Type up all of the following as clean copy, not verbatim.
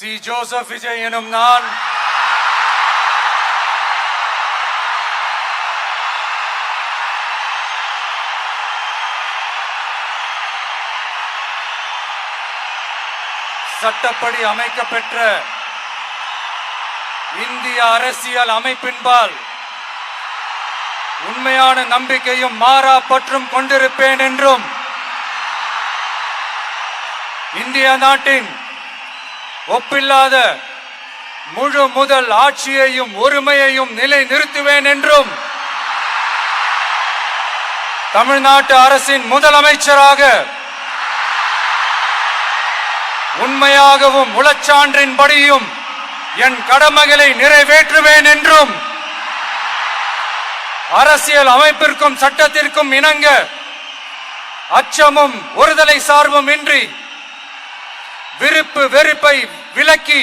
C. Joseph Vijay எனும் நான் சட்டப்படி அமைக்கப்பெற்ற இந்திய அரசியல் அமைப்பின்பால் உண்மையான நம்பிக்கையும் மாறா பற்றும் கொண்டிருப்பேன் என்றும் இந்திய நாட்டின் ஒப்பில்லாத முழு முதல் ஆட்சியையும் ஒருமையையும் நிலை நிறுத்துவேன் என்றும் தமிழ்நாட்டு அரசின் முதலமைச்சராக உண்மையாகவும் உளச்சான்றின்படியும் என் கடமைகளை நிறைவேற்றுவேன் என்றும் அரசியல் அமைப்பிற்கும் சட்டத்திற்கும் இணங்க அச்சமும் ஒருதலை சார்பும் இன்றி விருப்பு வெறுப்பை விலக்கி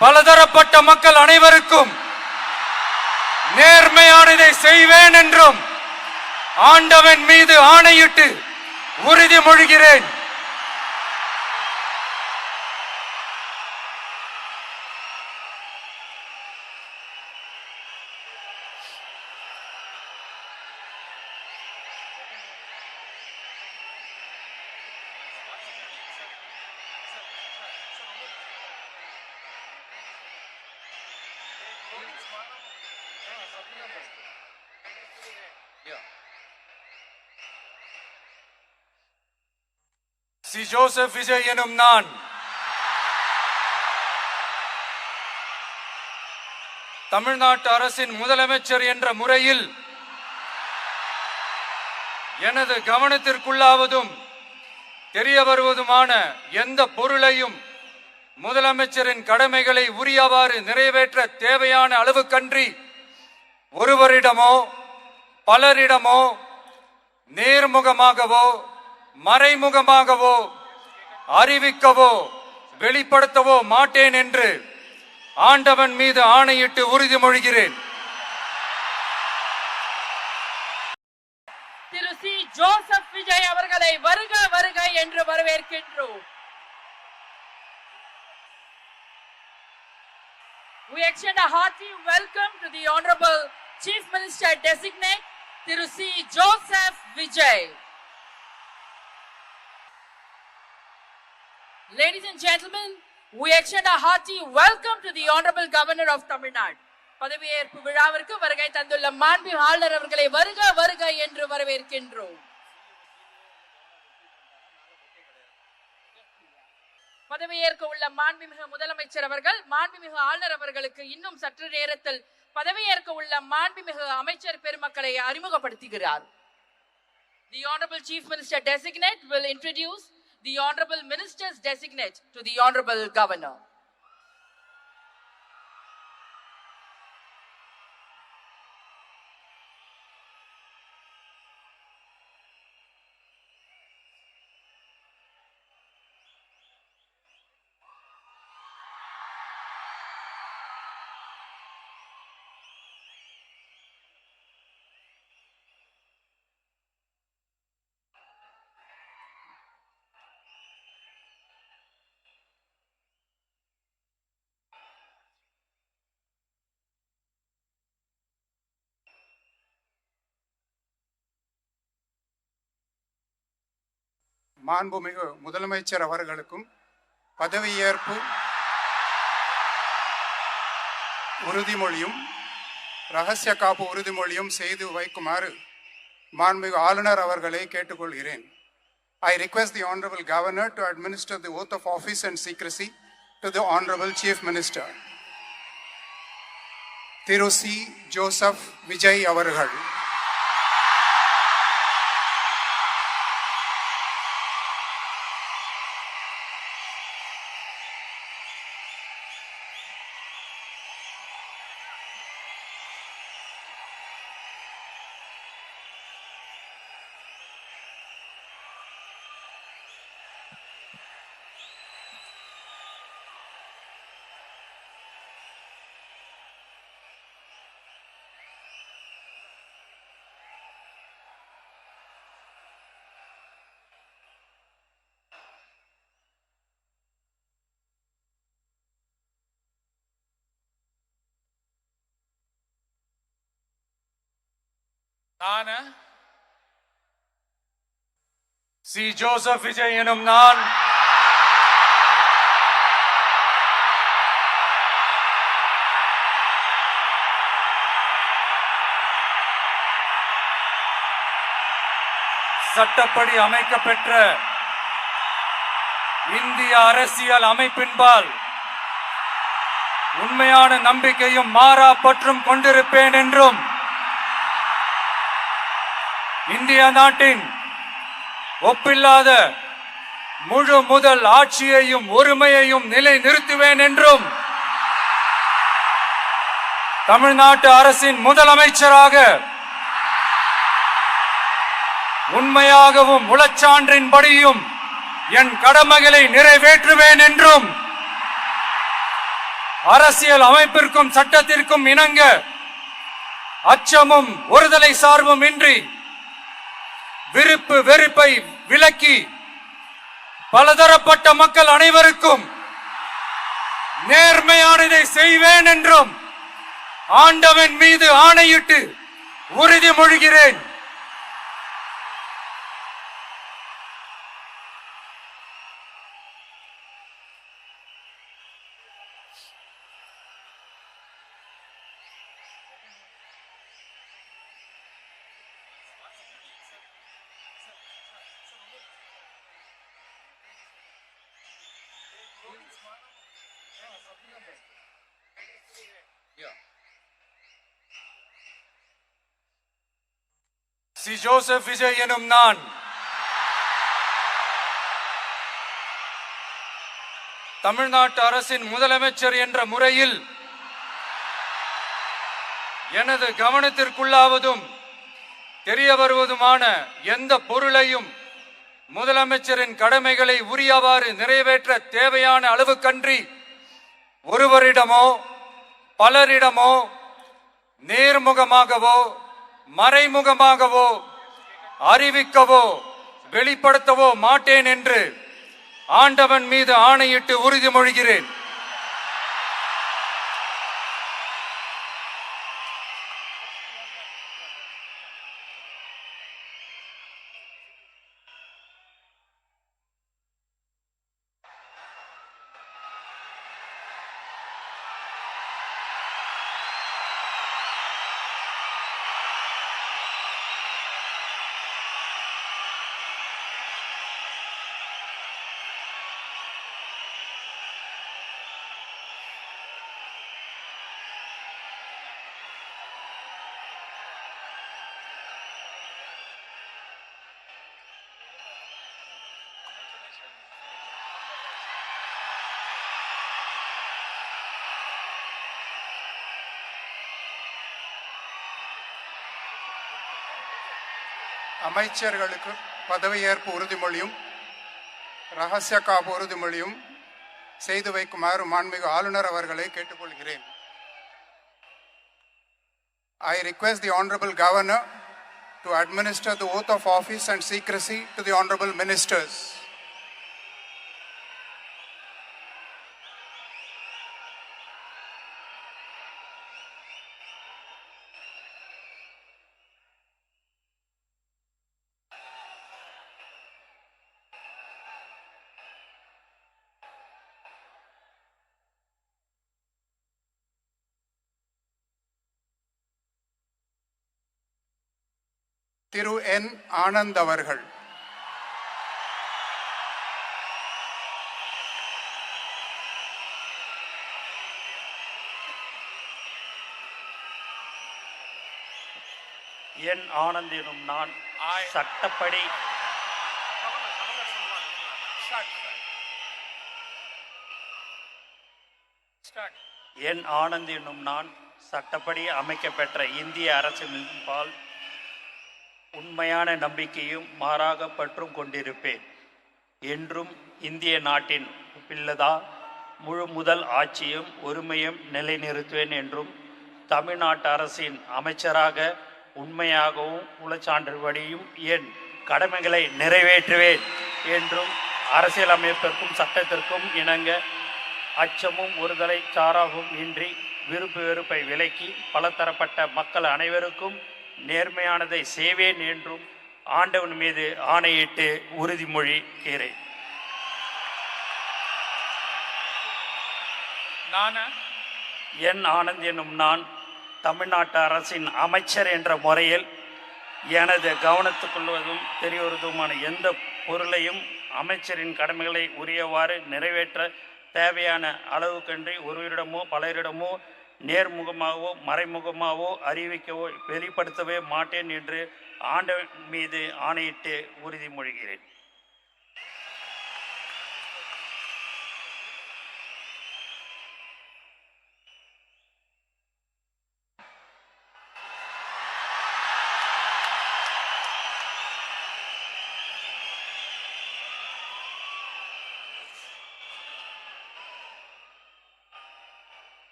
பலதரப்பட்ட மக்கள் அனைவருக்கும் நேர்மையானதை செய்வேன் என்றும் ஆண்டவன் மீது ஆணையிட்டு உறுதிமொழிகிறேன். சி. ஜோசப் விஜய் எனும் நான் தமிழ்நாட்டு அரசின் முதலமைச்சர் என்ற முறையில் எனது கவனத்திற்குள்ளாவதும் தெரிய வருவதுமான எந்த பொருளையும் முதலமைச்சரின் கடமைகளை உரியவாறு நிறைவேற்ற தேவையான அளவுக்கன்றி ஒருவரிடமோ பலரிடமோ நேர்முகமாகவோ மறைமுகமாகவோ அறிவிக்கவோ வெளிப்படுத்தவோ மாட்டேன் என்று ஆண்டவன் மீது ஆணையிட்டு உறுதிமொழிகிறேன். திரு சி. ஜோசப் விஜய் அவர்களை வருக வருக என்று வரவேற்கின்றோம். We extend a hearty welcome to the Honorable Chief Minister Designate, Thiru C. Joseph Vijay. Ladies and gentlemen, we extend a hearty welcome to the Honorable Governor of Tamil Nadu. பதவியேற்பு விழாவிற்கு வருகை தந்துள்ள மாண்பு ஆளுநர் அவர்களை வருக வருக என்று வரவேற்கின்றோம். பதவியேற்க உள்ள மாண்புமிகு முதலமைச்சர் அவர்கள் மாண்புமிகு ஆளுநர் அவர்களுக்கு இன்னும் சற்று நேரத்தில் பதவியேற்க உள்ள மாண்புமிகு அமைச்சர் பெருமக்களை அறிமுகப்படுத்துகிறார். The Honorable Chief Minister Designate will introduce the Honorable Ministers Designate to the Honorable Governor. மாண்புமிகு முதலமைச்சர் அவர்களுக்கும் பதவியேற்பு உறுதிமொழியும் ரகசிய காப்பு உறுதிமொழியும் செய்து வைக்குமாறு மாண்புமிகு ஆளுநர் அவர்களை கேட்டுக்கொள்கிறேன். I request the Honorable Governor to administer the oath of office and secrecy to the Honorable Chief Minister. Thiru C. Joseph Vijay அவர்கள். நான் சி. ஜோசப் விஜய் எனும் நான் சட்டப்படி அமைக்கப்பெற்ற இந்திய அரசியல் அமைப்பின்பால் உண்மையான நம்பிக்கையும் மாறா பற்றும் கொண்டிருப்பேன் என்றும் இந்திய நாட்டின் ஒப்பில்லாத முழு முதல் ஆட்சியையும் ஒருமையையும் நிலை நிறுத்துவேன் என்றும் தமிழ்நாட்டு அரசின் முதலமைச்சராக உண்மையாகவும் உளச்சான்றின்படியும் என் கடமைகளை நிறைவேற்றுவேன் என்றும் அரசியல் அமைப்பிற்கும் சட்டத்திற்கும் இணங்க அச்சமும் ஒருதலை சார்பும் இன்றி விருப்பு வெறுப்பை விலக்கி பலதரப்பட்ட மக்கள் அனைவருக்கும் நேர்மையானதை செய்வேன் என்றும் ஆண்டவன் மீது ஆணையிட்டு உறுதிமொழிகிறேன். சி. ஜோசப் விஜய் எனும் நான் தமிழ்நாட்டு அரசின் முதலமைச்சர் என்ற முறையில் எனது கவனத்திற்குள்ளாவதும் தெரிய வருவதுமான எந்த பொருளையும் முதலமைச்சரின் கடமைகளை உரியவாறு நிறைவேற்ற தேவையான அளவுக்கன்றி ஒருவரிடமோ பலரிடமோ நேர்முகமாகவோ மறைமுகமாகவோ அறிவிக்கவோ வெளிப்படுத்தவோ மாட்டேன் என்று ஆண்டவன் மீது ஆணையிட்டு உறுதிமொழிகிறேன். அமைச்சர்களுக்கு பதவியேற்பு உறுதிமொழியும் ரகசிய காப்பு உறுதிமொழியும் செய்து வைக்குமாறு மாண்புமிகு ஆளுநர் அவர்களை கேட்டுக்கொள்கிறேன். I request the Honorable Governor to administer the oath of office and secrecy to the Honorable Ministers. திரு என். ஆனந்த் அவர்கள். என் ஆனந்த் எனும் நான் சட்டப்படி என் ஆனந்த் எனும் நான் சட்டப்படி அமைக்கப்பெற்ற இந்திய அரசின்பால் உண்மையான நம்பிக்கையும் மாறாக பற்றும் கொண்டிருப்பேன் என்றும் இந்திய நாட்டின் பிள்ளதா முழு முதல் ஆட்சியும் ஒருமையும் நிலைநிறுத்துவேன் என்றும் தமிழ்நாட்டு அரசின் அமைச்சராக உண்மையாகவும் உளச்சான்றுபடியும் என் கடமைகளை நிறைவேற்றுவேன் என்றும் அரசியலமைப்பிற்கும் சட்டத்திற்கும் இணங்க அச்சமும் ஒருதலை சாராவும் இன்றி விருப்பு வெறுப்பை விலக்கி பலதரப்பட்ட மக்கள் அனைவருக்கும் நேர்மையானதை செய்வேன் என்றும் ஆண்டவன் மீது ஆணையிட்டு உறுதிமொழிகிறேன். என் ஆனந்த் என்னும் நான் தமிழ்நாட்டு அரசின் அமைச்சர் என்ற முறையில் எனது கவனத்துக்கொள்வதும் தெரியவதுமான எந்த பொருளையும் அமைச்சரின் கடமைகளை உரியவாறு நிறைவேற்ற தேவையான அளவுக்கன்றி ஒருவரிடமோ பலரிடமோ நேர்முகமாகவோ மறைமுகமாகவோ அறிவிக்கவோ வெளிப்படுத்தவே மாட்டேன் என்று ஆண்டவன் மீது ஆணையிட்டு உறுதிமொழிகிறேன்.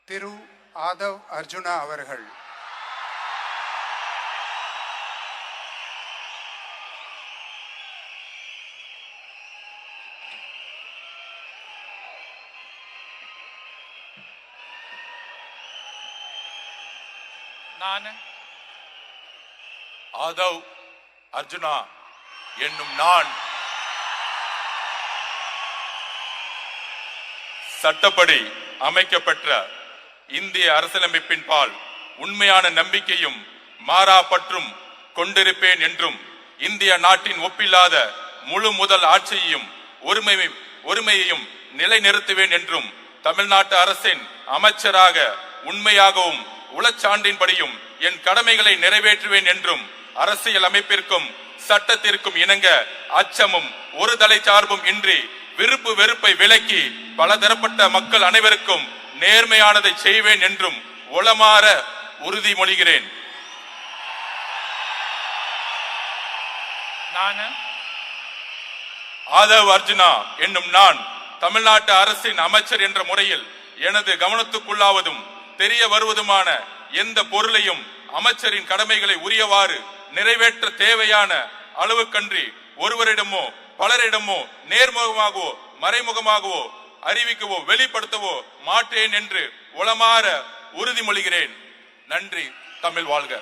திரு ஆதவ் அர்ஜுனா அவர்கள். நான் ஆதவ் அர்ஜுனா என்னும் நான் சட்டப்படி அமைக்கப்பெற்ற இந்திய அரசியலமைப்பின் பால் உண்மையான நம்பிக்கையும் மாறா பற்றும் கொண்டிருப்பேன் என்றும் இந்திய நாட்டின் ஒப்பில்லாத முழு முதல் ஆட்சியையும் ஒருமையையும் நிலைநிறுத்துவேன் என்றும் தமிழ்நாட்டு அரசின் அமைச்சராக உண்மையாகவும் உளச்சான்றின்படியும் என் கடமைகளை நிறைவேற்றுவேன் என்றும் அரசியல் அமைப்பிற்கும் சட்டத்திற்கும் இணங்க அச்சமும் ஒரு தலை சார்பும் இன்றி விருப்பு வெறுப்பை விலக்கி பலதரப்பட்ட மக்கள் அனைவருக்கும் நேர்மையானதை செய்வேன் என்றும் உளமாற உறுதிமொழிகிறேன். ஆதவ் அர்ஜுனா என்னும் நான் தமிழ்நாட்டு அரசின் அமைச்சர் என்ற முறையில் எனது கவனத்துக்குள்ளாவதும் தெரிய வருவதுமான எந்த பொருளையும் அமைச்சரின் கடமைகளை உரியவாறு நிறைவேற்ற தேவையான அளவுக்கன்றி ஒருவரிடமோ பலரிடமோ நேர்முகமாகவோ மறைமுகமாகவோ அறிவிக்கவோ வெளிப்படுத்தவோ மாட்டேன் என்று உளமாற உறுதிமொழிகிறேன். நன்றி. தமிழ் வாழ்க.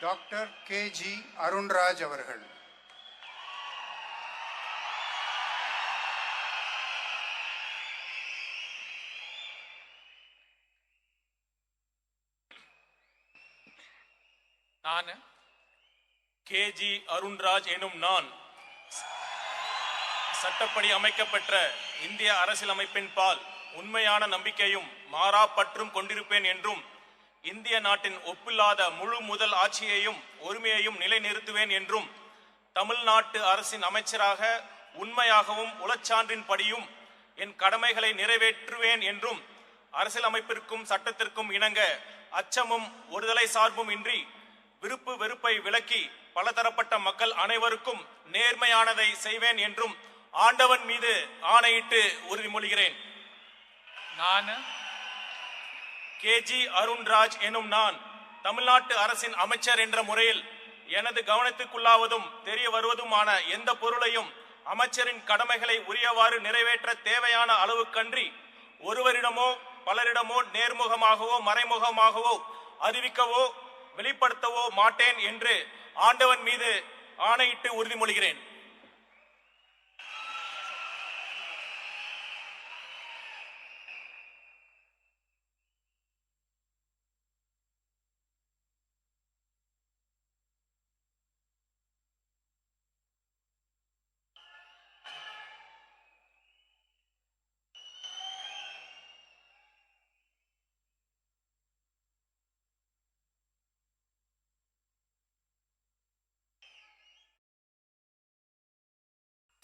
டாக்டர் கே.ஜி. அருண்ராஜ் அவர்கள். நான் கே.ஜி. அருண்ராஜ் எனும் நான் சட்டப்படி அமைக்கப்பெற்ற இந்திய அரசியலமைப்பின் பால் உண்மையான நம்பிக்கையும் மாறா பற்றும் கொண்டிருப்பேன் என்றும் இந்திய நாட்டின் ஒப்பில்லாத முழு முதல் ஆட்சியையும் ஒருமையையும் நிலைநிறுத்துவேன் என்றும் தமிழ்நாட்டு அரசின் அமைச்சராக உண்மையாகவும் உளச்சான்றின்படியும் என் கடமைகளை நிறைவேற்றுவேன் என்றும் அரசியலமைப்பிற்கும் சட்டத்திற்கும் இணங்க அச்சமும் ஒருதலை சார்பும் இன்றி விருப்பு வெறுப்பை விலக்கி பலதரப்பட்ட மக்கள் அனைவருக்கும் நேர்மையானதை செய்வேன் என்றும் ஆண்டவன் மீது ஆணையிட்டு உறுதிமொழிகிறேன். நான் கே.ஜி. அருண்ராஜ் எனும் நான் தமிழ்நாட்டு அரசின் அமைச்சர் என்ற முறையில் எனது கவனத்துக்குள்ளாவதும் தெரிய வருவதுமான எந்த பொருளையும் அமைச்சரின் கடமைகளை உரியவாறு நிறைவேற்ற தேவையான அளவுக்கன்றி ஒருவரிடமோ பலரிடமோ நேர்முகமாகவோ மறைமுகமாகவோ அறிவிக்கவோ வெளிப்படுத்தவோ மாட்டேன் என்று ஆண்டவன் மீது ஆணையிட்டு உறுதிமொழிகிறேன்.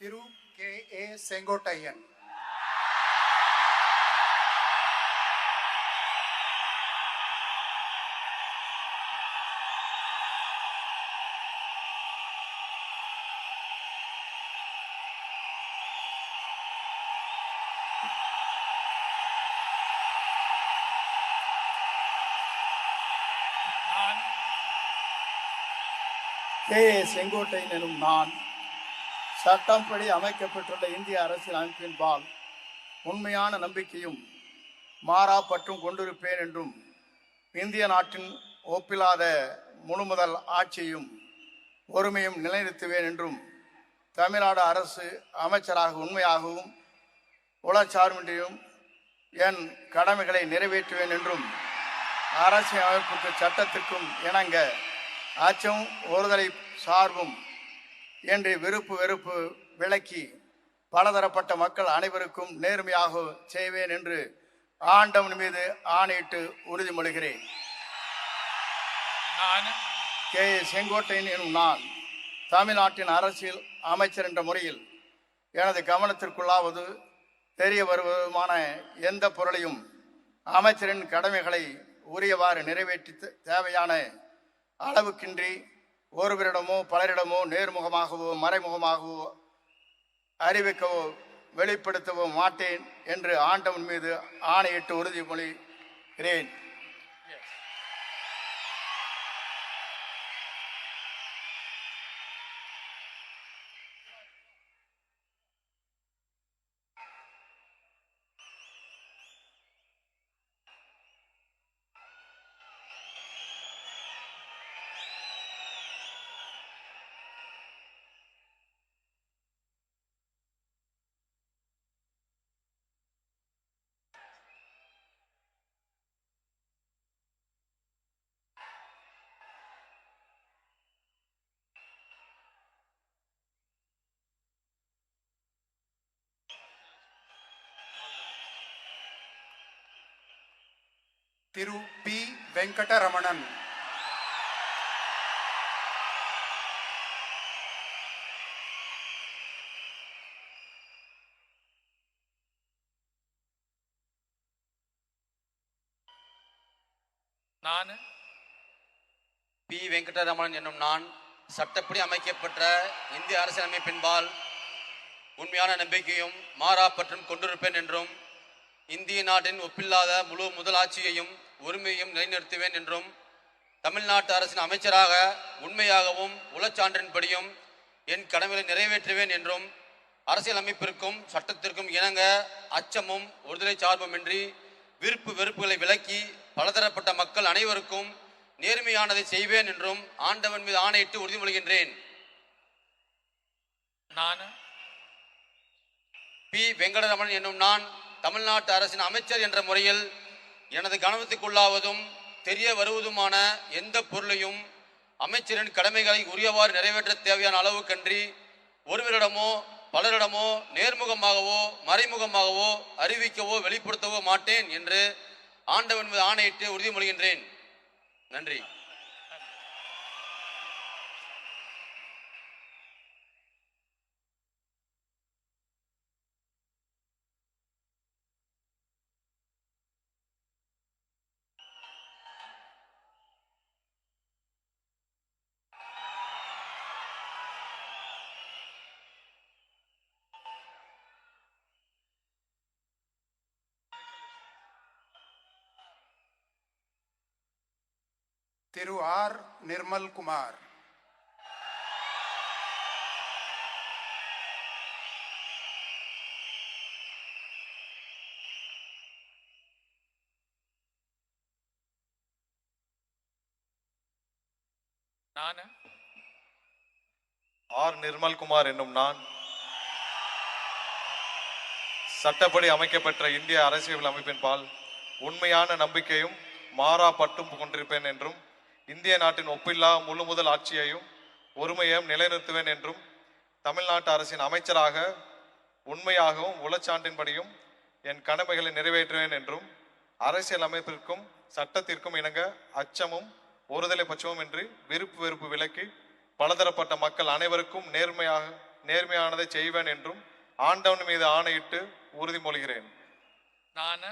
திரு K.A. செங்கோட்டையன். நான் செங்கோட்டையன் எனும் நான் சட்டப்படி அமைக்கப்பட்டுள்ள இந்திய அரசியல் அமைப்பின்பால் உண்மையான நம்பிக்கையும் மாறா பற்றும் கொண்டிருப்பேன் என்றும் இந்திய நாட்டின் ஒப்பில்லாத முழுமுதல் ஆட்சியையும் ஒருமையும் நிலைநிறுத்துவேன் என்றும் தமிழ்நாடு அரசு அமைச்சராக உண்மையாகவும் உளச்சார்பின்றியும் என் கடமைகளை நிறைவேற்றுவேன் என்றும் அரசியல் அமைப்புக்கு சட்டத்திற்கும் இணங்க அச்சம் ஒருதலை சார்பும் என்று விருப்பு வெறுப்பு விலக்கி பலதரப்பட்ட மக்கள் அனைவருக்கும் நேர்மையாக செய்வேன் என்று ஆண்டவன் மீது ஆணையிட்டு உறுதிமொழிகிறேன். நான் செங்கோட்டையன் எனும் நான் தமிழ்நாட்டின் அரசியல் அமைச்சர் என்ற முறையில் எனது கவனத்திற்குள்ளாவது தெரிய வருவதுமான எந்த பொருளையும் அமைச்சரின் கடமைகளை உரியவாறு நிறைவேற்றி தேவையான அளவுக்கின்றி ஒருவரிடமோ பலரிடமோ நேர்முகமாகவோ மறைமுகமாகவோ அறிவிக்கவோ வெளிப்படுத்தவோ மாட்டேன் என்று ஆண்டவன் மீது ஆணையிட்டு உறுதிமொழிகிறேன். திரு P. வெங்கடரமணன். நான் பி. வெங்கடரமணன் என்னும் நான் சட்டப்படி அமைக்கப்பட்ட இந்திய அரசியலமைப்பின்பால் உண்மையான நம்பிக்கையும் மாறா பற்றும் கொண்டிருப்பேன் என்றும் இந்திய நாட்டின் ஒப்பில்லாத முழு முதலாட்சியையும் உரிமையையும் நிலைநிறுத்துவேன் என்றும் தமிழ்நாட்டு அரசின் அமைச்சராக உண்மையாகவும் உளச்சான்றின்படியும் என் கடமைகளை நிறைவேற்றுவேன் என்றும் அரசியல் அமைப்பிற்கும் சட்டத்திற்கும் இணங்க அச்சமும் ஒருதலை சார்புமின்றி விருப்பு வெறுப்புகளை விலக்கி பலதரப்பட்ட மக்கள் அனைவருக்கும் நேர்மையானதை செய்வேன் என்றும் ஆண்டவன் மீது ஆணையிட்டு உறுதிமொழிகின்றேன். நான் பி. வெங்கடரமணன் என்னும் நான் தமிழ்நாட்டு அரசின் அமைச்சர் என்ற முறையில் எனது கவனத்துக்குள்ளாவதும் தெரிய வருவதுமான எந்த பொருளையும் அமைச்சரின் கடமைகளை உரியவாறு நிறைவேற்ற தேவையான அளவுக்கன்றி ஒருவரிடமோ பலரிடமோ நேர்முகமாகவோ மறைமுகமாகவோ அறிவிக்கவோ வெளிப்படுத்தவோ மாட்டேன் என்று ஆண்டவன் மீது ஆணையிட்டு உறுதிமொழிகின்றேன். நன்றி. திரு R. நிர்மல் குமார். நான் ஆர். நிர்மல்குமார் என்னும் நான் சட்டப்படி அமைக்கப்பெற்ற இந்திய அரசியல் அமைப்பின்பால் உண்மையான நம்பிக்கையும் மாறா பற்றும் கொண்டிருப்பேன் என்றும் இந்திய நாட்டின் ஒப்பில்லா முழு முதல் ஆட்சியையும் ஒருமையையும் நிலைநிறுத்துவேன் என்றும் தமிழ்நாட்டு அரசின் அமைச்சராக உண்மையாகவும் உளச்சான்றின்படியும் என் கடமைகளை நிறைவேற்றுவேன் என்றும் அரசியல் அமைப்பிற்கும் சட்டத்திற்கும் இணங்க அச்சமும் ஒருதலை பட்சமும் இன்றி விருப்பு வெறுப்பு விலக்கி பலதரப்பட்ட மக்கள் அனைவருக்கும் நேர்மையாக நேர்மையானதை செய்வேன் என்றும் ஆண்டவன் மீது ஆணையிட்டு உறுதிமொழிகிறேன். நான்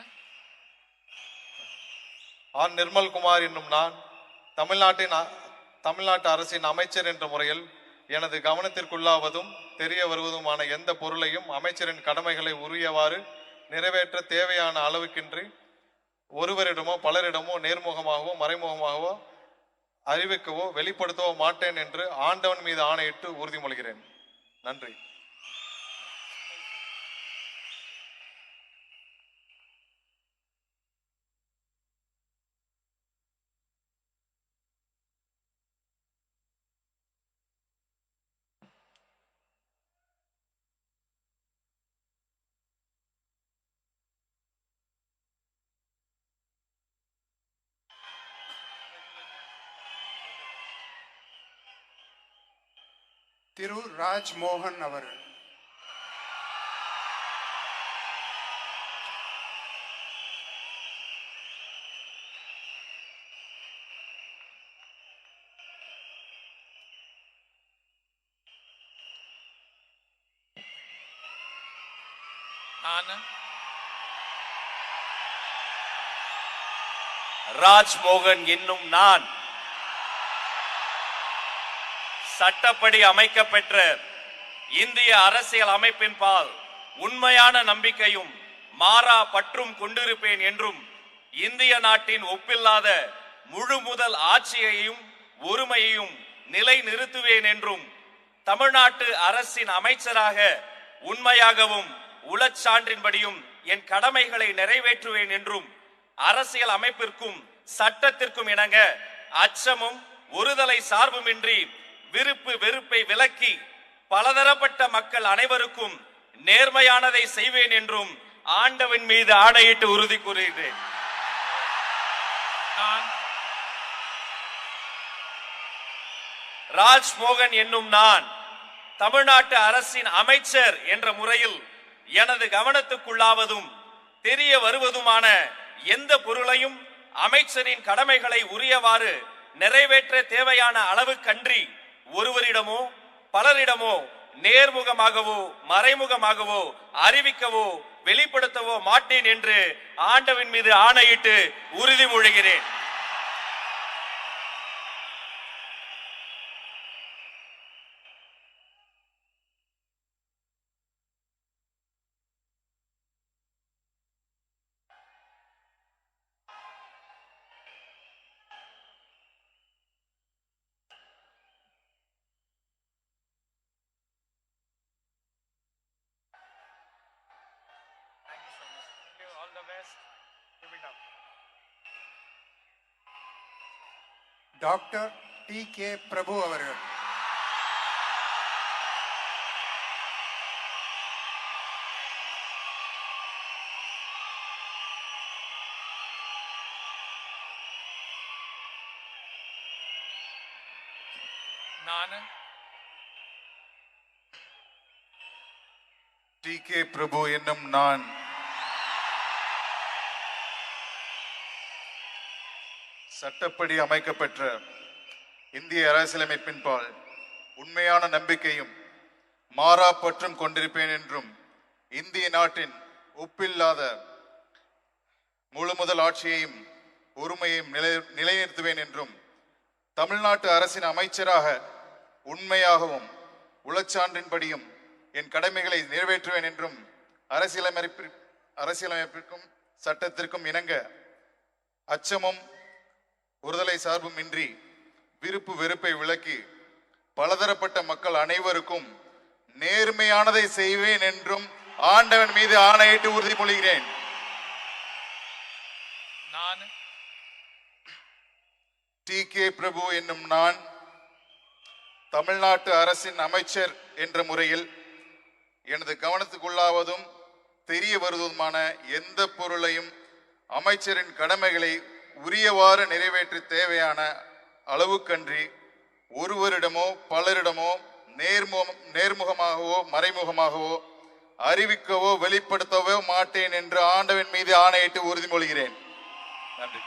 ஆர் நிர்மல்குமார் என்னும் நான் தமிழ்நாட்டு அரசின் அமைச்சர் என்ற முறையில் எனது கவனத்திற்குள்ளாவதும் தெரிய வருவதுமான எந்த பொருளையும் அமைச்சரின் கடமைகளை உரியவாறு நிறைவேற்ற தேவையான அளவுக்கின்றி ஒருவரிடமோ பலரிடமோ நேர்முகமாகவோ மறைமுகமாகவோ அறிவிக்கவோ வெளிப்படுத்தவோ மாட்டேன் என்று ஆண்டவன் மீது ஆணையிட்டு உறுதிமொழிகிறேன். நன்றி. திரு ராஜ்மோகன் அவர்கள். நான் ராஜ்மோகன் என்னும் நான் சட்டப்படி அமைக்கப்பெற்ற இந்திய அரசியல் அமைப்பின் பால் உண்மையான நம்பிக்கையும் மாறா பற்றும் கொண்டிருப்பேன் என்றும் இந்திய நாட்டின் ஒப்பில்லாத முழு முதல் ஆட்சியையும் ஒருமையையும் நிலை நிறுத்துவேன் என்றும் தமிழ்நாட்டு அரசின் அமைச்சராக உண்மையாகவும் உளச்சான்றின்படியும் என் கடமைகளை நிறைவேற்றுவேன் என்றும் அரசியல் அமைப்பிற்கும் சட்டத்திற்கும் இணங்க அச்சமும் ஒருதலை சார்புமின்றி விருப்பு வெறுப்பை விலக்கி பலதரப்பட்ட மக்கள் அனைவருக்கும் நேர்மையானதை செய்வேன் என்றும் ஆண்டவன் மீது ஆணையிட்டு உறுதி கூறுகிறேன். ராஜ்மோகன் என்னும் நான் தமிழ்நாட்டு அரசின் அமைச்சர் என்ற முறையில் எனது கவனத்துக்குள்ளாவதும் தெரிய வருவதுமான எந்த பொருளையும் அமைச்சரின் கடமைகளை உரியவாறு நிறைவேற்ற தேவையான அளவுக்கன்றி ஒருவரிடமோ பலரிடமோ நேர்முகமாகவோ மறைமுகமாகவோ அறிவிக்கவோ வெளிப்படுத்தவோ மாட்டேன் என்று ஆண்டவன் மீது ஆணையிட்டு உறுதிமொழிகிறேன். all the best. Keep it up. Doctor D K. Prabhu அவர்கள். நான் டி.கே. பிரபு என்னும் நான் சட்டப்படி அமைக்கப்பெற்ற இந்திய அரசியலமைப்பின்பால் உண்மையான நம்பிக்கையும் மாறா பற்றும் கொண்டிருப்பேன் என்றும் இந்திய நாட்டின் ஒப்பில்லாத முழு முதல் ஆட்சியையும் ஒருமையையும் நிலைநிறுத்துவேன் என்றும் தமிழ்நாட்டு அரசின் அமைச்சராக உண்மையாகவும் உளச்சான்றின்படியும் என் கடமைகளை நிறைவேற்றுவேன் என்றும் அரசியலமைப்பிற்கும் சட்டத்திற்கும் இணங்க அச்சமும் ஒருதலை சார்பும் இன்றி விருப்பு வெறுப்பை விலக்கி பலதரப்பட்ட மக்கள் அனைவருக்கும் நேர்மையானதை செய்வேன் என்றும் ஆண்டவன் மீது ஆணையிட்டு உறுதிமொழிகிறேன். நான் டி.கே. பிரபு என்னும் நான் தமிழ்நாட்டு அரசின் அமைச்சர் என்ற முறையில் எனது கவனத்துக்குள்ளாவதும் தெரிய வருவதுமான எந்த பொருளையும் அமைச்சரின் கடமைகளை உரியவாறு நிறைவேற்ற தேவையான அளவுக்கன்றி ஒருவரிடமோ பலரிடமோ நேர்முகமாகவோ மறைமுகமாகவோ அறிவிக்கவோ வெளிப்படுத்தவோ மாட்டேன் என்று ஆண்டவன் மீது ஆணையிட்டு உறுதிமொழிகிறேன். நன்றி.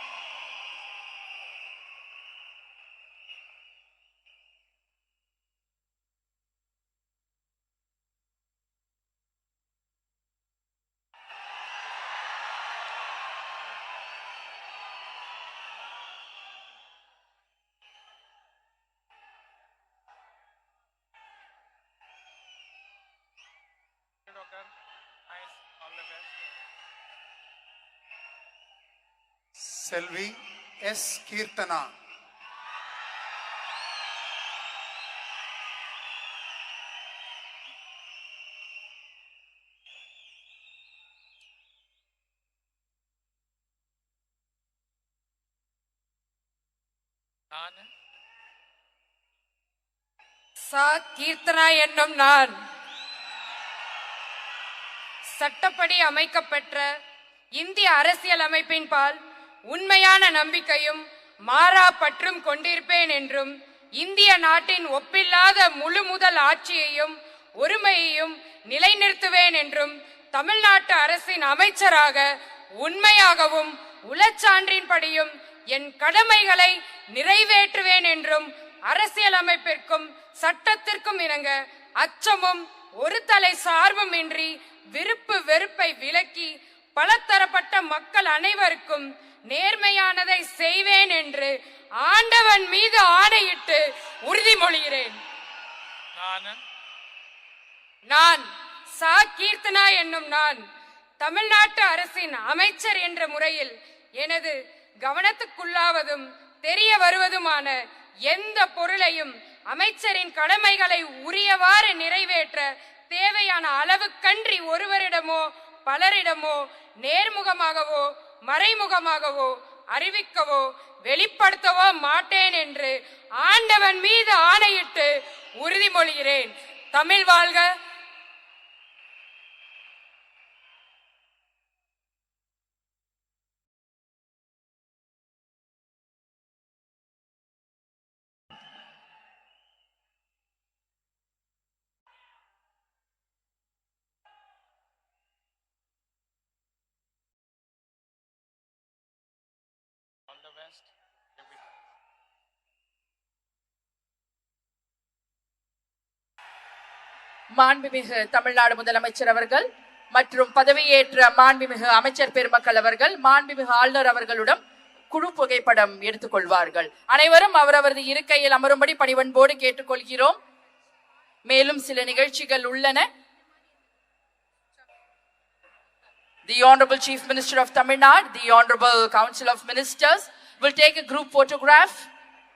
செல்வி எஸ் கீர்த்தனா, சா கீர்த்தனா என்னும் நான் சட்டப்படி அமைக்கப்பெற்ற இந்திய அரசியல் அமைப்பின்பால் உண்மையான நம்பிக்கையும் மாறா பற்றும் கொண்டிருப்பேன் என்றும் இந்திய நாட்டின் ஒப்பில்லாத முழு முதல் ஆட்சியையும் ஒருமையையும் நிலைநிறுத்துவேன் என்றும் தமிழ்நாட்டு அரசின் அமைச்சராக உண்மையாகவும் உளச்சான்றின்படியும் என் கடமைகளை நிறைவேற்றுவேன் என்றும் அரசியலமைப்பிற்கும் சட்டத்திற்கும் இணங்க அச்சமும் ஒரு தலை சார்பும் இன்றி விருப்பு வெறுப்பை விலக்கி பலதரப்பட்ட மக்கள் அனைவருக்கும் நேர்மையானதை செய்வேன் என்று ஆண்டவன் மீது ஆணையிட்டு உறுதிமொழிகிறேன். நான் சா கீர்த்தனா என்னும் நான் தமிழ்நாட்டு அரசின் அமைச்சர் என்ற முறையில் எனது கவனத்துக்குள்ளாவதும் தெரிய வருவதுமான எந்த பொருளையும் அமைச்சரின் கடமைகளை உரியவாறு நிறைவேற்ற தேவையான அளவுக்கன்றி ஒருவரிடமோ பலரிடமோ நேர்முகமாகவோ மறைமுகமாகவோ அறிவிக்கவோ வெளிப்படுத்தவோ மாட்டேன் என்று ஆண்டவன் மீது ஆணையிட்டு உறுதிமொழிகிறேன். தமிழ் வாழ்க. மாண்புமிகு தமிழ்நாடு முதலமைச்சர் அவர்கள் மற்றும் பதவியேற்ற மாண்புமிகு அமைச்சர் பெருமக்கள் அவர்கள் மாண்புமிகு ஆளுநர் அவர்களுடன் குழு புகைப்படம் எடுத்துக்கொள்வார்கள். அனைவரும் அவரவரது இருக்கையில் அமரும்படி பணிவன்போடு கேட்டுக்கொள்கிறோம். மேலும் சில நிகழ்ச்சிகள் உள்ளன. The Honorable Chief Minister of Tamil Nadu, the Honorable Council of Ministers will take a group photograph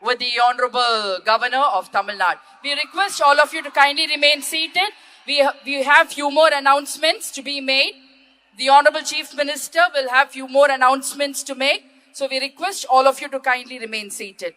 with the Honorable Governor of Tamil Nadu. We request all of you to kindly remain seated. We have few more announcements to be made. The Honorable Chief Minister will have few more announcements to make. So we request all of you to kindly remain seated.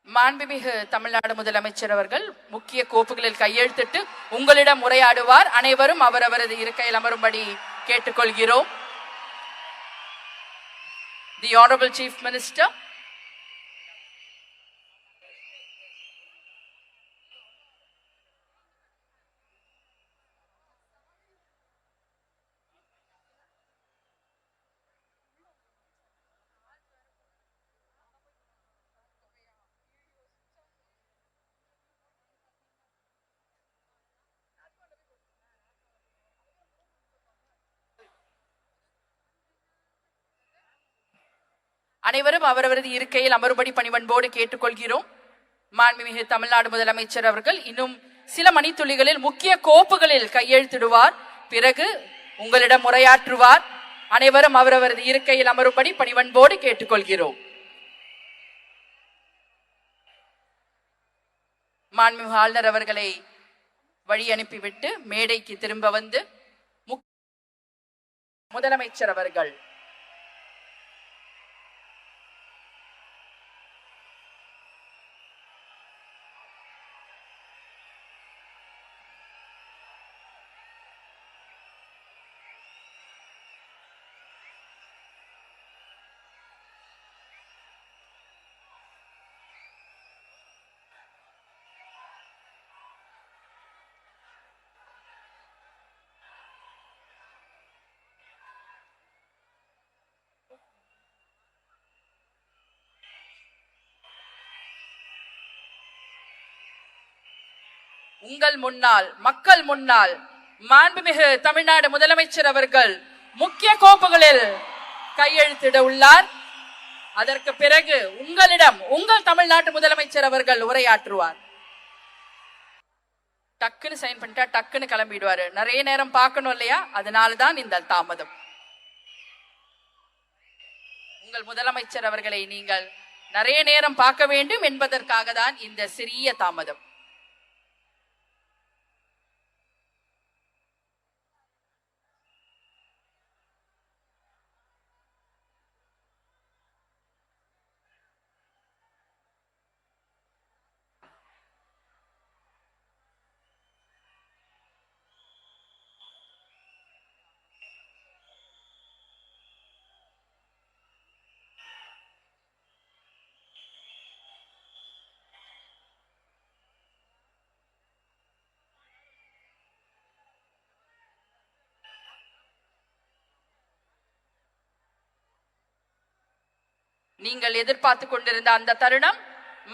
மாண்புமிகு தமிழ்நாடு முதலமைச்சர் அவர்கள் முக்கிய கோப்புகளில் கையெழுத்திட்டு உங்களிடம் உரையாடுவார். அனைவரும் அவரவரது இருக்கையில் அமரும்படி கேட்டுக்கொள்கிறோம். The Honorable Chief Minister. அனைவரும் அவரவரது இருக்கையில் அமரும்படி பணிவன்போடு கேட்டுக்கொள்கிறோம். மாண்புமிகு தமிழ்நாடு முதலமைச்சர் அவர்கள் இன்னும் சில மணித்துளிகளில் முக்கிய கோப்புகளில் கையெழுத்திடுவார். பிறகு உங்களிடம் உரையாற்றுவார். அனைவரும் அவரவரது இருக்கையில் அமரும்படி பணிவன்போடு கேட்டுக்கொள்கிறோம். மாண்புமிகு ஆளுநர் அவர்களை வழி அனுப்பிவிட்டு மேடைக்கு திரும்ப வந்து முதலமைச்சர் அவர்கள் உங்கள் முன்னால், மக்கள் முன்னால் மாண்புமிகு தமிழ்நாடு முதலமைச்சர் அவர்கள் முக்கிய கோப்புகளில் கையெழுத்திட உள்ளார். அதற்கு பிறகு உங்களிடம் உங்கள் தமிழ்நாட்டு முதலமைச்சர் அவர்கள் உரையாற்றுவார். டக்குன்னு சைன் பண்ணிட்டா டக்குன்னு கிளம்பிடுவாரு. நிறைய நேரம் பார்க்கணும் இல்லையா? அதனாலதான் இந்த தாமதம். உங்கள் முதலமைச்சர் அவர்களை நீங்கள் நிறைய நேரம் பார்க்க வேண்டும் என்பதற்காக தான் இந்த சிறிய தாமதம். நீங்கள் எதிர்பார்த்து கொண்டிருந்த அந்த தருணம்,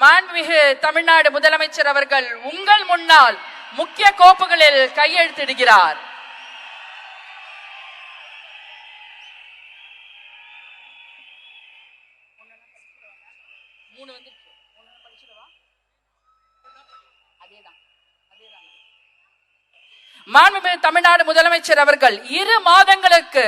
மாண்புமிகு தமிழ்நாடு முதலமைச்சர் அவர்கள் உங்கள் முன்னால் முக்கிய கோப்புகளில் கையெழுத்திடுகிறார். மாண்புமிகு தமிழ்நாடு முதலமைச்சர் அவர்கள் 2 மாதங்களுக்கு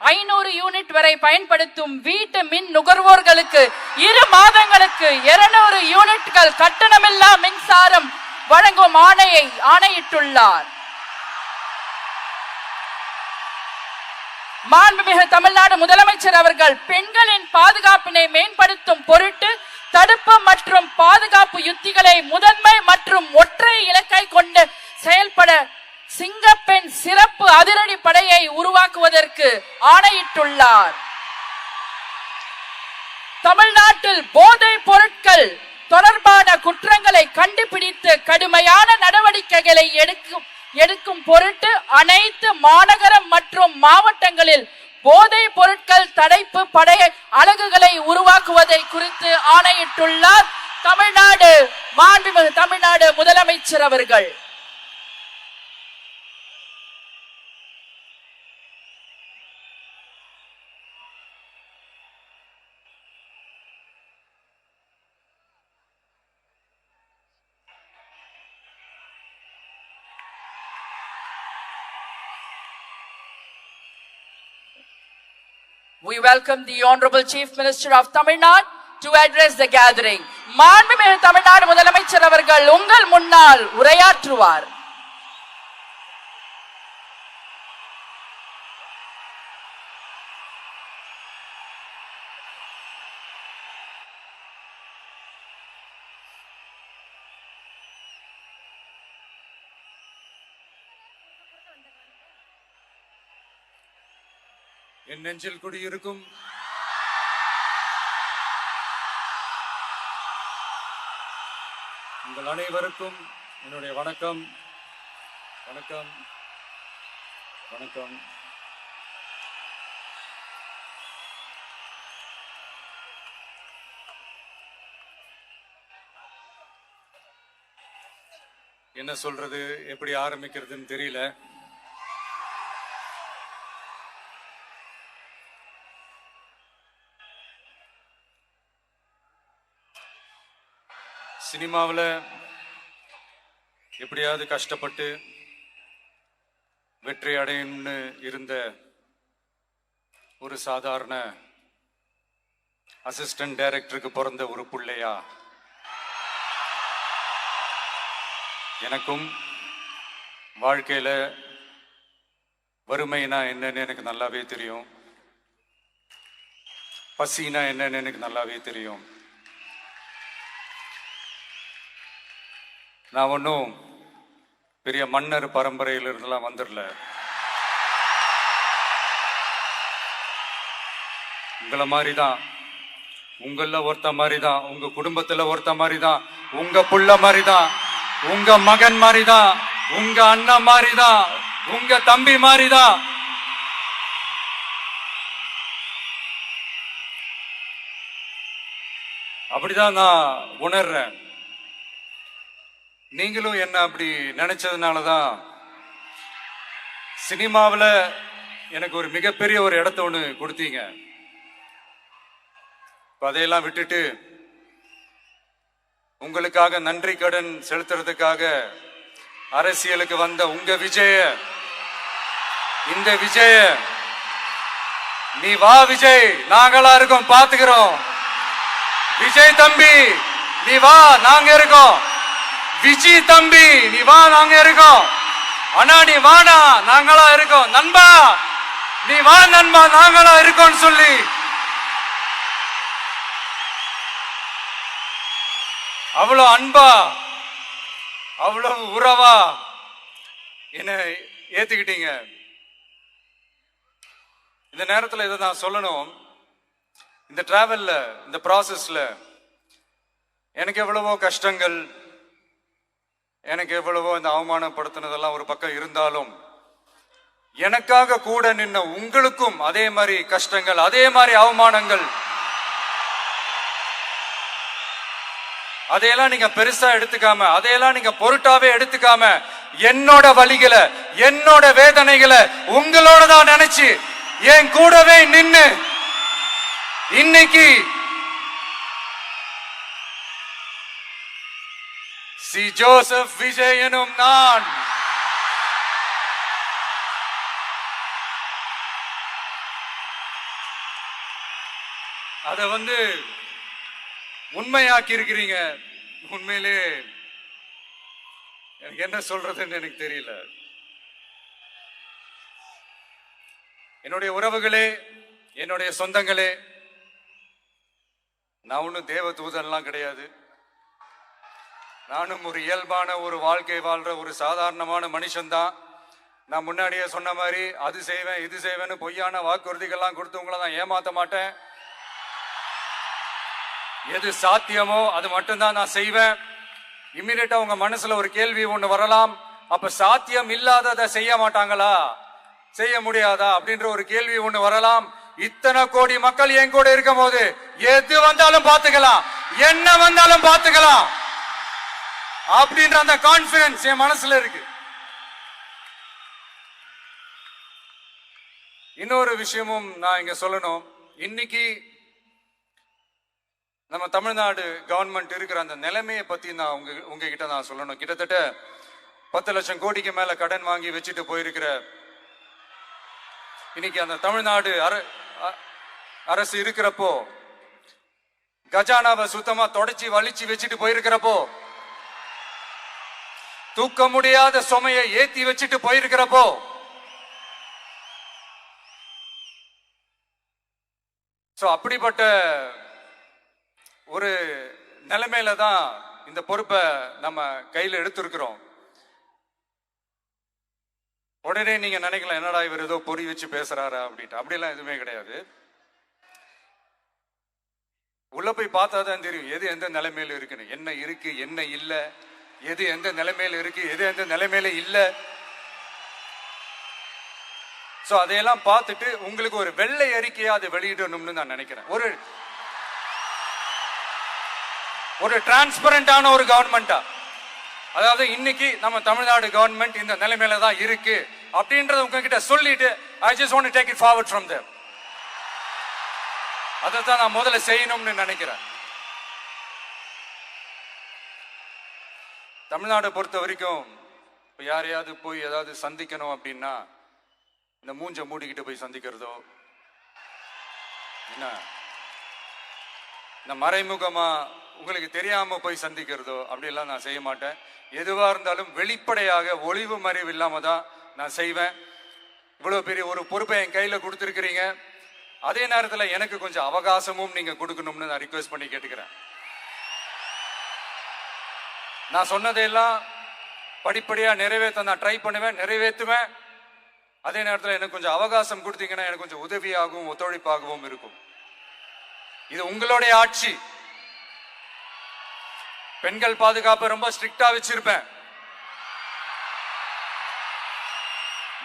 500 யூனிட் வரை பயன்படுத்தும் வீட்டு மின் நுகர்வோர்களுக்கு 2 மாதங்களுக்கு 200 யூனிட்கள் கட்டணமில்லா மின்சாரம் வழங்கும் ஆணையிட்டுள்ளார். மாண்புமிகு தமிழ்நாடு முதலமைச்சர் அவர்கள் பெண்களின் பாதுகாப்பினை மேம்படுத்தும் பொருட்டு தடுப்பு மற்றும் பாதுகாப்பு யுத்திகளை முதன்மை மற்றும் ஒற்றை இலக்கை கொண்டு செயல்பட சிங்கப்பெண் சிறப்பு அதிரடி படையை உருவாக்குவதற்கு ஆணையிட்டுள்ளார். தமிழ்நாட்டில் போதைப் பொருட்கள் தொடர்பான குற்றங்களை கண்டுபிடித்து கடுமையான நடவடிக்கைகளை எடுக்கும் பொருட்டு அனைத்து மாநகரம் மற்றும் மாவட்டங்களில் போதைப் பொருட்கள் தடுப்பு படை அலகுகளை உருவாக்குவதை குறித்து ஆணையிட்டுள்ளார் மாண்புமிகு தமிழ்நாடு முதலமைச்சர் அவர்கள். We welcome the Honorable Chief Minister of Tamil Nadu to address the gathering. மாண்புமிகு தமிழ்நாடு முதலமைச்சர் அவர்கள் உங்கள் முன்னால் உரையாற்றுவார். என் நெஞ்சில் குடியிருக்கும் உங்கள் அனைவருக்கும் என்னுடைய வணக்கம். வணக்கம் வணக்கம். என்ன சொல்றது, எப்படி ஆரம்பிக்கிறதுன்னு தெரியல. சினிமாவில் எப்படியாவது கஷ்டப்பட்டு வெற்றி அடையணும்னு இருந்த ஒரு சாதாரண அசிஸ்டன்ட் டைரக்டருக்கு பிறந்த ஒரு பிள்ளையா எனக்கும் வாழ்க்கையில் வறுமைனா என்னன்னு எனக்கு நல்லாவே தெரியும், பசினா என்னன்னு எனக்கு நல்லாவே தெரியும். நான் ஒன்றும் பெரிய மன்னர் பரம்பரையிலிருந்தெல்லாம் வந்துடல. உங்களை மாதிரி தான், உங்கள ஒருத்த மாதிரி தான், உங்க குடும்பத்துல ஒருத்த மாதிரி தான், உங்க புள்ள மாதிரி தான், உங்க மகன் மாதிரி தான், உங்க அண்ணன் மாதிரி தான், உங்க தம்பி மாதிரி தான். அப்படிதான் நான் உணர்றேன். நீங்களும் என்ன அப்படி நினைச்சதுனால தான் சினிமாவில் எனக்கு ஒரு மிகப்பெரிய ஒரு இடத்த ஒன்று கொடுத்தீங்க. அதையெல்லாம் விட்டுட்டு உங்களுக்காக நன்றி கடன் செலுத்துறதுக்காக அரசியலுக்கு வந்த உங்க விஜய, இந்த விஜய, நீ வா விஜய், நாங்களா இருக்கோம், பாத்துக்கிறோம். விஜய் தம்பி நீ வா, நாங்க இருக்கோம். விஜய் தம்பி நீ வா, நாங்க இருக்கோம். அண்ணா நீ வாடா, நாங்களா இருக்கோம். நண்பா நீ வா நண்பா, நாங்களா இருக்கோம் சொல்லி அவ்வளவு அன்பா, அவ்வளவு உறவா என்ன ஏத்துக்கிட்டீங்க. இந்த நேரத்தில் இதை நான் சொல்லணும். இந்த டிராவல்ல, இந்த ப்ராசஸ்ல எனக்கு எவ்வளவோ கஷ்டங்கள், எனக்கு எவ்வளவோ இந்த அவமானப்படுத்தினதெல்லாம் ஒரு பக்கம் இருந்தாலும், எனக்காக கூட நின்ன உங்களுக்கும் அதே மாதிரி கஷ்டங்கள், அதே மாதிரி அவமானங்கள், அதையெல்லாம் நீங்க பெருசா எடுத்துக்காம, அதையெல்லாம் நீங்க பொருட்டாவே எடுத்துக்காம, என்னோட வலிகளை, என்னோட வேதனைகளை உங்களோட தான் நினைச்சு என் கூடவே நின்னு இன்னைக்கு சி ஜோசப் விஜய் எனும் நான் அத உண்மையாக்கி இருக்கிறீங்க. உண்மையிலே எனக்கு என்ன சொல்றதுன்னு எனக்கு தெரியல. என்னுடைய உறவுகளே, என்னுடைய சொந்தங்களே, நான் ஒன்னும் தேவ தூதன்லாம் கிடையாது. நானும் ஒரு இயல்பான ஒரு வாழ்க்கை வாழ்ற ஒரு சாதாரணமான மனுஷன்தான். நான் முன்னாடியே சொன்ன மாதிரி அது செய்வேன் இது செய்வேன்னு பொய்யான வாக்குறுதிகள்லாம் கொடுத்து உங்களை நான் ஏமாத்த மாட்டேன். எது சாத்தியமோ அது மட்டும்தான் நான் செய்வேன். இம்மிடியட்டா உங்க மனசுல ஒரு கேள்வி ஒண்ணு வரலாம், அப்ப சாத்தியம் இல்லாததை செய்ய மாட்டாங்களா, செய்ய முடியாதா அப்படின்ற ஒரு கேள்வி ஒண்ணு வரலாம். இத்தனை கோடி மக்கள் என் கூட இருக்கும் போது எது வந்தாலும் பாத்துக்கலாம், என்ன வந்தாலும் பாத்துக்கலாம் அப்படின்ற அந்த கான்பிடன்ஸ் என் மனசுல இருக்கு. இன்னொரு விஷயமும் நான் இங்க சொல்லணும். இன்னைக்கு நம்ம தமிழ்நாடு கவர்மெண்ட் இருக்கிற அந்த நிலைமையை பத்தி நான் உங்ககிட்ட நான் சொல்லணும். கிட்டத்தட்ட 10 லட்சம் கோடிக்கு மேல கடன் வாங்கி வச்சுட்டு போயிருக்கிற இன்னைக்கு அந்த தமிழ்நாடு அரசு இருக்கிறப்போ, கஜானாவை சுத்தமா தொடச்சி வலிச்சு வச்சுட்டு போயிருக்கிறப்போ, தூக்க முடியாத சுமையை ஏத்தி வச்சுட்டு போயிருக்கிறப்போ, அப்படிப்பட்ட ஒரு நிலைமையில தான் இந்த பொறுப்பை நம்ம கையில் எடுத்திருக்கிறோம். உடனே நீங்க நினைக்கலாம், என்னடா இவர் ஏதோ பொறி வச்சு பேசுறாரா அப்படின்ட்டு. அப்படிலாம் எதுவுமே கிடையாது. உள்ள போய் பார்த்தா தான் தெரியும் எது எந்த நிலைமையில இருக்குன்னு, என்ன இருக்கு என்ன இல்லை, எது எந்த நிலைமையில இருக்கு எது எந்த நிலைமையில இல்லை. அதையெல்லாம் பார்த்துட்டு உங்களுக்கு ஒரு வெள்ளை அறிக்கையா அதை வெளியிடணும்னு நான் நினைக்கிறேன். ஒரு டிரான்ஸ்பரண்டான ஒரு கவர்மெண்டா, அதாவது இன்னைக்கு நம்ம தமிழ்நாடு கவர்மெண்ட் இந்த நிலைமையில தான் இருக்கு அப்படின்றத உங்ககிட்ட சொல்லிட்டு I just want to take it forward from there. அதைத்தான் நான் முதல்ல செய்யணும்னு நினைக்கிறேன். தமிழ்நாடு பொறுத்த வரைக்கும் யாரையாவது போய் ஏதாவது சந்திக்கணும் அப்படின்னா இந்த மூஞ்ச மூடிக்கிட்டு போய் சந்திக்கிறதோ, என்ன இந்த மறைமுகமா உங்களுக்கு தெரியாம போய் சந்திக்கிறதோ அப்படிலாம் நான் செய்ய மாட்டேன். எதுவா இருந்தாலும் வெளிப்படையாக ஒளிவு மறைவு இல்லாம தான் நான் செய்வேன். இவ்வளவு பெரிய ஒரு பொறுப்பை என் கையில கொடுத்துருக்கிறீங்க. அதே நேரத்தில் எனக்கு கொஞ்சம் அவகாசமும் நீங்க கொடுக்கணும்னு நான் ரிக்வெஸ்ட் பண்ணி கேட்டுக்கிறேன். நான் சொன்னதையெல்லாம் படிப்படியா நிறைவேற்ற நான் ட்ரை பண்ணுவேன், நிறைவேற்றுவேன். அதே நேரத்தில் எனக்கு கொஞ்சம் அவகாசம் கொடுத்தீங்கன்னா எனக்கு கொஞ்சம் உதவியாகவும் ஒத்துழைப்பாகவும் இருக்கும். இது உங்களுடைய ஆட்சி. பெண்கள் பாதுகாப்பை ரொம்ப ஸ்ட்ரிக்டா வச்சிருப்பேன்.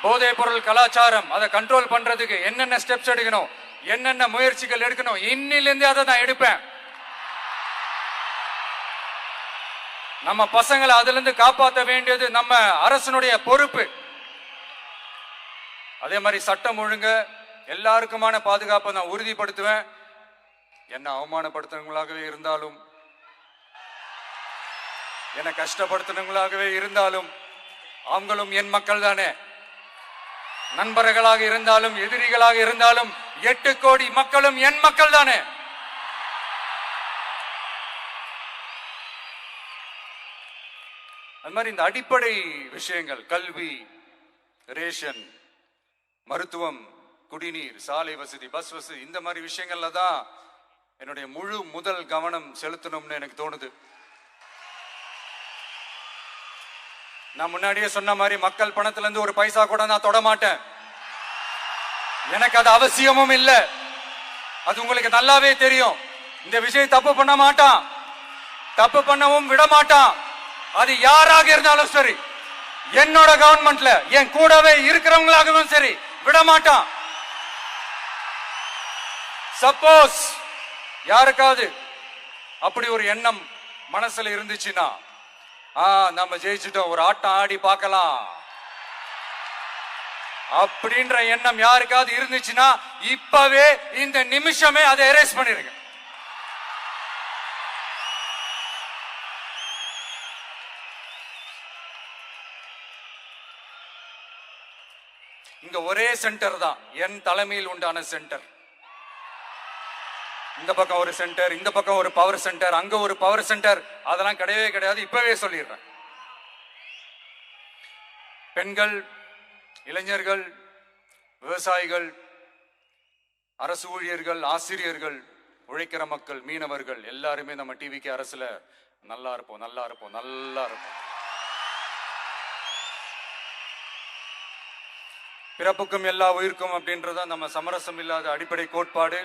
போதைப் பொருள் கலாச்சாரம் அதை கண்ட்ரோல் பண்றதுக்கு என்னென்ன ஸ்டெப்ஸ் எடுக்கணும், என்னென்ன முயற்சிகள் எடுக்கணும், இன்னிலிருந்தே அதை நான் எடுப்பேன். நம்ம பசங்களை அதுல இருந்து காப்பாற்ற வேண்டியது நம்ம அரசனுடைய பொறுப்பு. அதே மாதிரி சட்டம் ஒழுங்கு எல்லாருக்குமான பாதுகாப்பை நான் உறுதிப்படுத்துவேன். என்ன அவமானப்படுத்துறவங்களாகவே இருந்தாலும், என்னை கஷ்டப்படுத்துறவங்களாகவே இருந்தாலும், அவங்களும் என் மக்கள் தானே. நண்பர்களாக இருந்தாலும் எதிரிகளாக இருந்தாலும் 8 கோடி மக்களும் என் மக்கள் தானே. அது மாதிரி இந்த அடிப்படை விஷயங்கள், கல்வி, ரேஷன், மருத்துவம், குடிநீர், சாலை வசதி, பஸ் வசதி, இந்த மாதிரி விஷயங்கள்ல தான் என்னுடைய முதல் கவனம் செலுத்தணும்னு எனக்கு தோணுது. நான் முன்னாடியே சொன்ன மாதிரி மக்கள் பணத்துல இருந்து ஒரு பைசா கூட நான் தொட மாட்டேன். எனக்கு அது அவசியமும் இல்லை. அது உங்களுக்கு நல்லாவே தெரியும். இந்த விஷயம் தப்பு பண்ண மாட்டான், தப்பு பண்ணவும் விட மாட்டான். அது யாராக இருந்தாலும் சரி, என்னோட கவர்மெண்ட்ல என் கூடவே இருக்கிறவங்களாகவும் சரி, விட மாட்டான். சப்போஸ் யாருக்காவது அப்படி ஒரு எண்ணம் மனசுல இருந்துச்சுன்னா, நம்ம ஜெயிச்சுட்டோம், ஒரு ஆட்டம் ஆடி பார்க்கலாம் அப்படின்ற எண்ணம் யாருக்காவது இருந்துச்சுன்னா இப்பவே இந்த நிமிஷமே அதை எரேஸ் பண்ணிருங்க. இங்க ஒரே சென்டர் தான், என் தலைமையில் உண்டான சென்டர். இந்த பக்கம் ஒரு சென்டர், இந்த பக்கம் ஒரு பவர் சென்டர், அங்க ஒரு பவர் சென்டர், அதெல்லாம் கிடையவே கிடையாது. இப்பவே சொல்லிடுறேன். பெண்கள், இளைஞர்கள், விவசாயிகள், அரசு ஊழியர்கள், ஆசிரியர்கள், உழைக்கிற மக்கள், மீனவர்கள் எல்லாருமே நம்ம டிவிக்கு அரசுல நல்லா இருப்போம், நல்லா இருப்போம், நல்லா இருப்போம். பிறப்புக்கும் எல்லா உயிருக்கும் அப்படின்றத நம்ம சமரசம் இல்லாத அடிப்படை கோட்பாடு.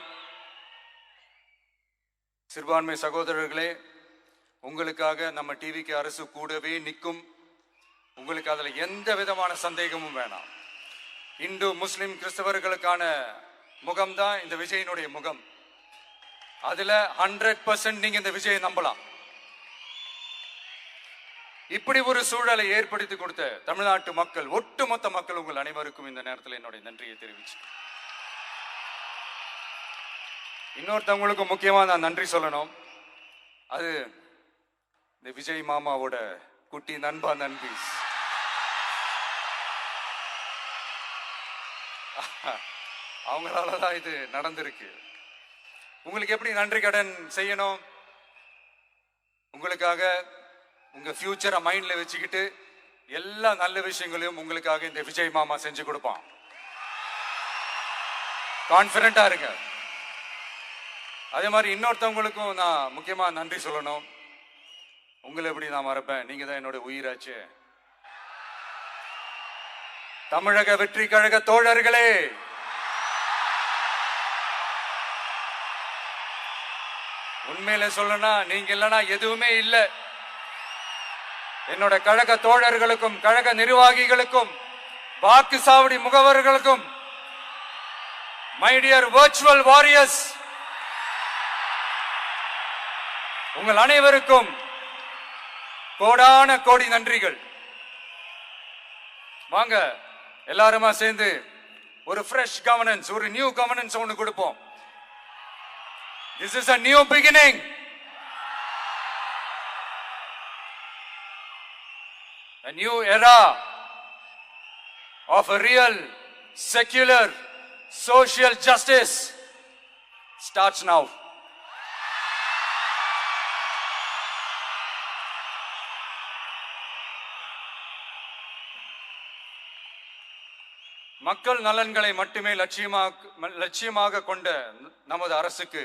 சிறுபான்மை சகோதரர்களே, உங்களுக்காக நம்ம டிவிக்கு அரசு கூடவே நிற்கும். உங்களுக்கு அதுல எந்த விதமான சந்தேகமும் வேணாம். இந்து, முஸ்லிம், கிறிஸ்தவர்களுக்கான முகம்தான் இந்த விஜயினுடைய முகம். அதுல 100% நீங்க இந்த விஜயை நம்பலாம். இப்படி ஒரு சூழலை ஏற்படுத்தி கொடுத்த தமிழ்நாட்டு மக்கள், ஒட்டுமொத்த மக்கள், உங்கள் அனைவருக்கும் இந்த நேரத்தில் என்னுடைய நன்றியை தெரிவிச்சு, இன்னொருத்தவங்களுக்கு முக்கியமா நான் நன்றி சொல்லணும். அது இந்த விஜய் மாமாவோட குட்டி நண்பா நண்பி. அவங்களாலதான் இது நடந்திருக்கு. உங்களுக்கு எப்படி நன்றி கடன் செய்யணும்? உங்களுக்காக உங்க ஃபியூச்சரை மைண்ட்ல வச்சுக்கிட்டு எல்லா நல்ல விஷயங்களையும் உங்களுக்காக இந்த விஜய் மாமா செஞ்சு கொடுப்பான். கான்பிடண்டா இருங்க. அதே மாதிரி இன்னொருத்தவங்களுக்கும் நான் முக்கியமா நன்றி சொல்லணும். உங்களை எப்படி நான் மறப்பேன்? நீங்க தான் என்னோட உயிராச்சு. தமிழக வெற்றி கழக தோழர்களே, உண்மையில சொல்லணும்னா நீங்க இல்லைன்னா எதுவுமே இல்லை. என்னோட கழக தோழர்களுக்கும், கழக நிர்வாகிகளுக்கும், வாக்கு சாவடி முகவர்களுக்கும், மை டியர் வர்ச்சுவல் வாரியர்ஸ், உங்கள் அனைவருக்கும் கோடான கோடி நன்றிகள். வாங்க எல்லாருமா சேர்ந்து ஒரு ஃப்ரெஷ் கவர்னன்ஸ், ஒரு நியூ கவர்னன்ஸ் ஒன்று கொடுப்போம். This is a new beginning. A new era of a real, secular, social justice starts now. மக்கள் நலன்களை மட்டுமே லட்சியமாக கொண்ட நமது அரசுக்கு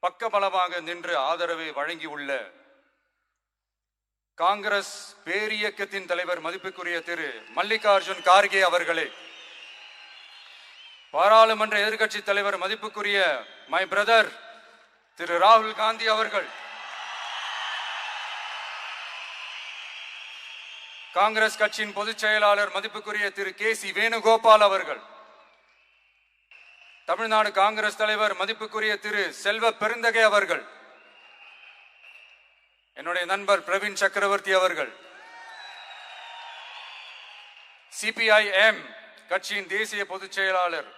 பக்கபலமாக நின்று ஆதரவை வழங்கியுள்ள காங்கிரஸ் பேரியக்கத்தின் தலைவர் மதிப்புக்குரிய திரு மல்லிகார்ஜுன் கார்கே அவர்களே, பாராளுமன்ற எதிர்க்கட்சி தலைவர் மதிப்புக்குரிய மை பிரதர் திரு ராகுல் காந்தி அவர்கள், காங்கிரஸ் கட்சியின் பொதுச் செயலாளர் மதிப்புக்குரிய திரு கே.சி. வேணுகோபால் அவர்கள், தமிழ்நாடு காங்கிரஸ் தலைவர் மதிப்புக்குரிய திரு செல்வ பெருந்தகை அவர்கள், என்னுடைய நண்பர் பிரவீன் சக்கரவர்த்தி அவர்கள், சிபிஐஎம் கட்சியின் தேசிய பொதுச் செயலாளர்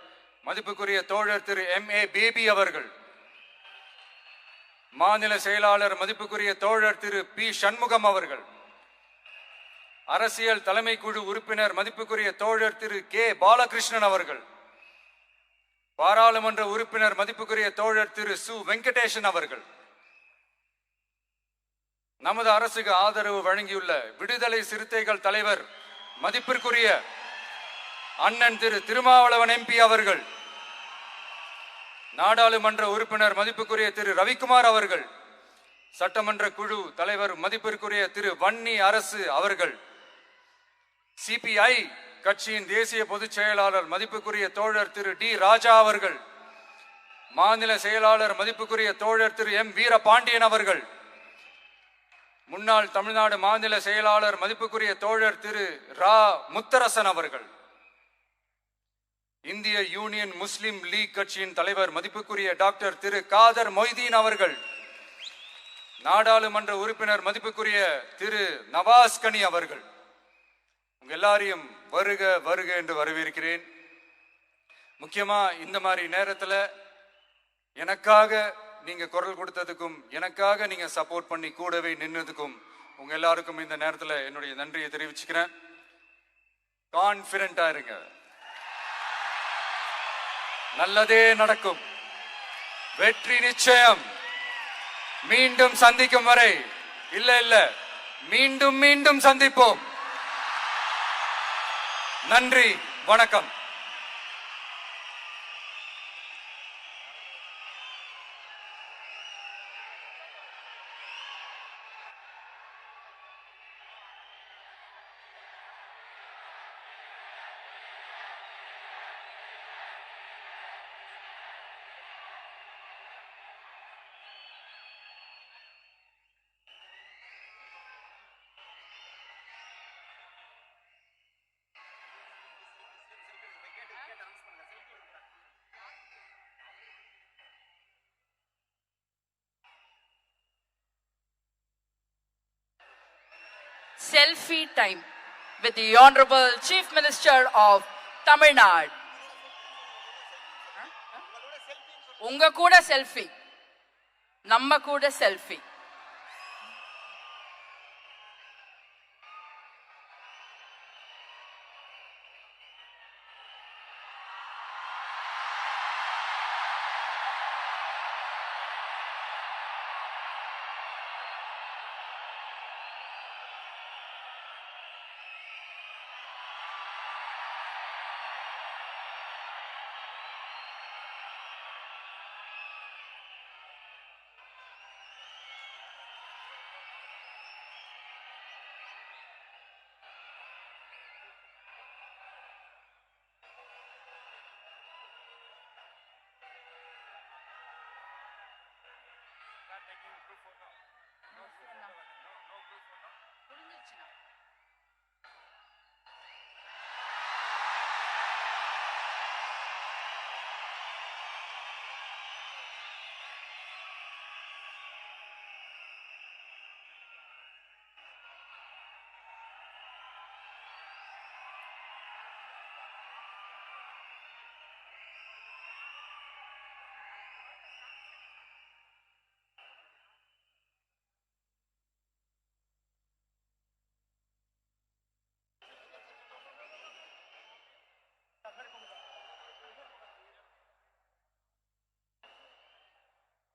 மதிப்புக்குரிய தோழர் திரு MA பேபி அவர்கள், மாநில செயலாளர் மதிப்புக்குரிய தோழர் திரு P சண்முகம் அவர்கள், அரசியல் தலைமை குழு உறுப்பினர் மதிப்புக்குரிய தோழர் திரு K பாலகிருஷ்ணன் அவர்கள், பாராளுமன்ற உறுப்பினர் மதிப்புக்குரிய தோழர் திரு சு வெங்கடேசன் அவர்கள், நமது அரசுக்கு ஆதரவு வழங்கியுள்ள விடுதலை சிறுத்தைகள் தலைவர் மதிப்பிற்குரிய அண்ணன் திரு திருமாவளவன் MP அவர்கள், நாடாளுமன்ற உறுப்பினர் மதிப்புக்குரிய திரு ரவிக்குமார் அவர்கள், சட்டமன்ற குழு தலைவர் மதிப்பிற்குரிய திரு வன்னி அரசு அவர்கள், CPI கட்சியின் தேசிய பொதுச் செயலாளர் மதிப்புக்குரிய தோழர் திரு D ராஜா அவர்கள், மாநில செயலாளர் மதிப்புக்குரிய தோழர் திரு M வீரபாண்டியன் அவர்கள், முன்னாள் தமிழ்நாடு மாநில செயலாளர் மதிப்புக்குரிய தோழர் திரு ரா முத்தரசன் அவர்கள், இந்திய யூனியன் முஸ்லிம் லீக் கட்சியின் தலைவர் மதிப்புக்குரிய டாக்டர் திரு காதர் மொய்தீன் அவர்கள், நாடாளுமன்ற உறுப்பினர் மதிப்புக்குரிய திரு நவாஸ் கனி அவர்கள், உங்க எல்லாரையும் வருக வருக என்று வரவேற்கிறேன். முக்கியமா இந்த மாதிரி நேரத்துல எனக்காக நீங்க குரல் கொடுத்ததுக்கும் எனக்காக நீங்க சப்போர்ட் பண்ணி கூடவே நின்னதுக்கும் உங்க எல்லாருக்கும் இந்த நேரத்துல என்னுடைய நன்றியை தெரிவிச்சுக்கிறேன். கான்பிடண்டா இருங்க, நல்லதே நடக்கும், வெற்றி நிச்சயம். மீண்டும் சந்திக்கும் வரை இல்ல மீண்டும் மீண்டும் சந்திப்போம். நன்றி, வணக்கம். Selfie time with the Honorable Chief Minister of Tamil Nadu. உங்க கூட செல்ஃபி, நம்ம கூட செல்ஃபி. taking